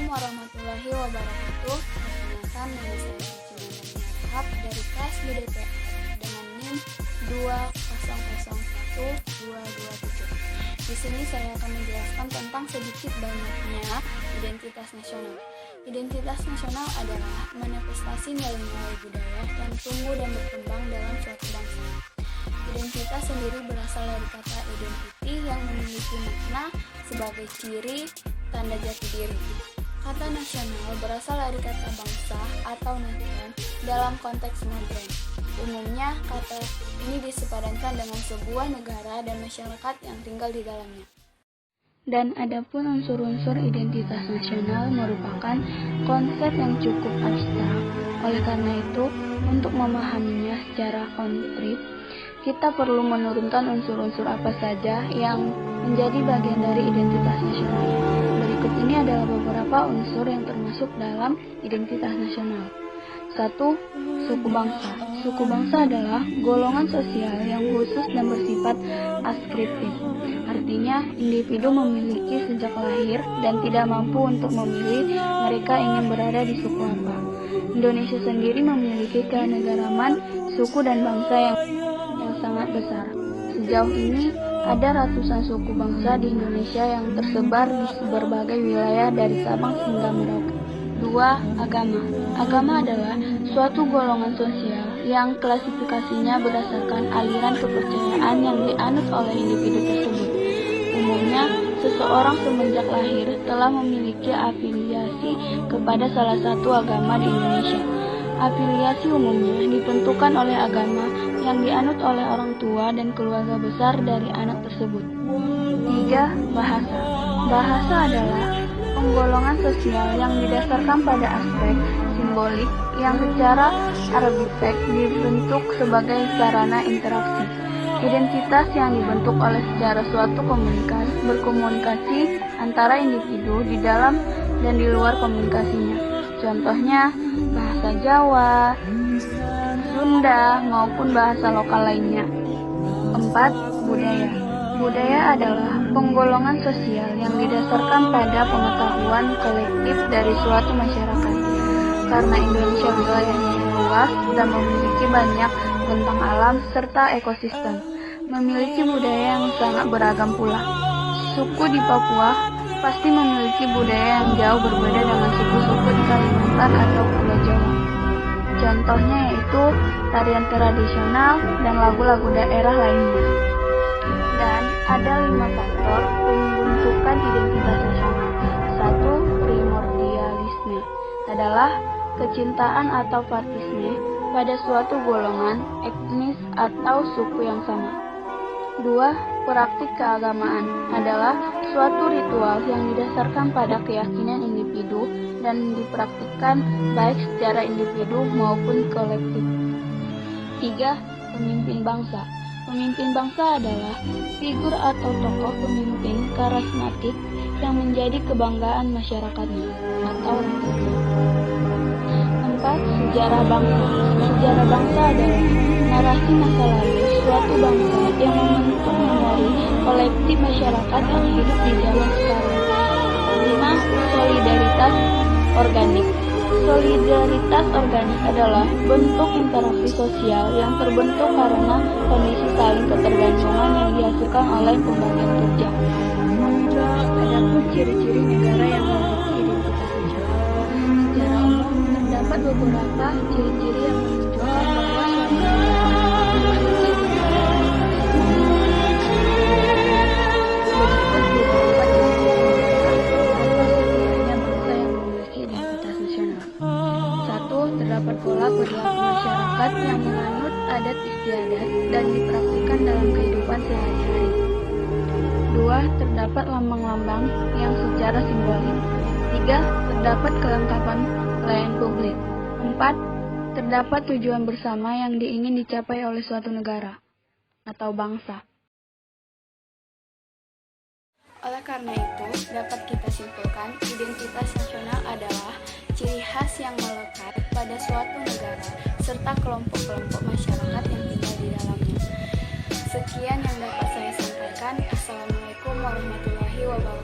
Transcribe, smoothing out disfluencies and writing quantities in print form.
warahmatullahi wabarakatuh. Perkenalkan, nama saya Cina Rahab dari kelas BDPR dengan NIM 2001227. Di sini saya akan menjelaskan tentang sedikit banyaknya identitas nasional. Identitas nasional adalah manifestasi nilai-nilai budaya yang tumbuh dan berkembang dalam suatu bangsa. Identitas sendiri berasal dari kata identity yang memiliki makna sebagai ciri, tanda jati diri. Kata nasional berasal dari kata bangsa atau nation dalam konteks modern. Umumnya, kata ini disepadankan dengan sebuah negara dan masyarakat yang tinggal di dalamnya. Dan adapun unsur-unsur identitas nasional merupakan konsep yang cukup abstrak. Oleh karena itu, untuk memahaminya secara konkret, kita perlu menurunkan unsur-unsur apa saja yang menjadi bagian dari identitas nasional. Berikut ini adalah beberapa unsur yang termasuk dalam identitas nasional. 1. Suku bangsa. Suku bangsa adalah golongan sosial yang khusus dan bersifat askriptif. Artinya, individu memiliki sejak lahir dan tidak mampu untuk memilih mereka ingin berada di suku apa. Indonesia sendiri memiliki keanekaragaman suku dan bangsa yang sangat besar. Sejauh ini, ada ratusan suku bangsa di Indonesia yang tersebar di berbagai wilayah dari Sabang hingga Merauke. 2. Agama. Agama adalah suatu golongan sosial yang klasifikasinya berdasarkan aliran kepercayaan yang dianut oleh individu tersebut. Umumnya, seseorang semenjak lahir telah memiliki afiliasi kepada salah satu agama di Indonesia. Afiliasi umumnya ditentukan oleh agama yang dianut oleh orang tua dan keluarga besar dari anak tersebut. 3. Bahasa. Bahasa adalah penggolongan sosial yang didasarkan pada aspek simbolik yang secara arbitek dibentuk sebagai sarana interaksi. Identitas yang dibentuk oleh secara suatu berkomunikasi antara individu di dalam dan di luar komunikasinya. Contohnya, bahasa Jawa, Sunda, maupun bahasa lokal lainnya. 4. Budaya. Budaya adalah penggolongan sosial yang didasarkan pada pengetahuan kolektif dari suatu masyarakat. Karena Indonesia wilayahnya luas dan memiliki banyak bentang alam serta ekosistem, memiliki budaya yang sangat beragam pula. Suku di Papua pasti memiliki budaya yang jauh berbeda dengan suku-suku di Kalimantan atau Pulau Jawa. Contohnya yaitu tarian tradisional dan lagu-lagu daerah lainnya. Dan ada 5 faktor pembentukan identitas nasional. 1. Primordialisme adalah kecintaan atau fanatisme pada suatu golongan, etnis, atau suku yang sama. 2. Praktik keagamaan adalah suatu ritual yang didasarkan pada keyakinan individu dan dipraktikkan baik secara individu maupun kolektif. 3. Pemimpin bangsa. Pemimpin bangsa adalah figur atau tokoh pemimpin karismatik yang menjadi kebanggaan masyarakatnya atau rakyatnya. 4. Sejarah bangsa. Sejarah bangsa adalah narasi masa lalu suatu bangsa yang membentuk memori kolektif masyarakat yang hidup di zaman sekarang. 5. Solidaritas organik. Solidaritas organik adalah bentuk interaksi sosial yang terbentuk karena kondisi saling ketergantungan yang dihasilkan oleh pembagian kerja. Adapun ciri-ciri negara yang memiliki identitas nasional. Secara umum, terdapat beberapa ciri-ciri yang menunjukkan bahwa suatu negara memiliki identitas terdapat pola perilaku masyarakat yang menganut adat istiadat dan dipraktikkan dalam kehidupan sehari-hari. 2. Terdapat lambang-lambang yang secara simbolik. 3. Terdapat kelengkapan pelayanan publik. 4. Terdapat tujuan bersama yang ingin dicapai oleh suatu negara atau bangsa. Oleh karena itu, dapat kita simpulkan, identitas nasional adalah ciri khas yang melekat pada suatu negara serta kelompok-kelompok masyarakat yang tinggal di dalamnya. Sekian yang dapat saya sampaikan. Assalamualaikum warahmatullahi wabarakatuh.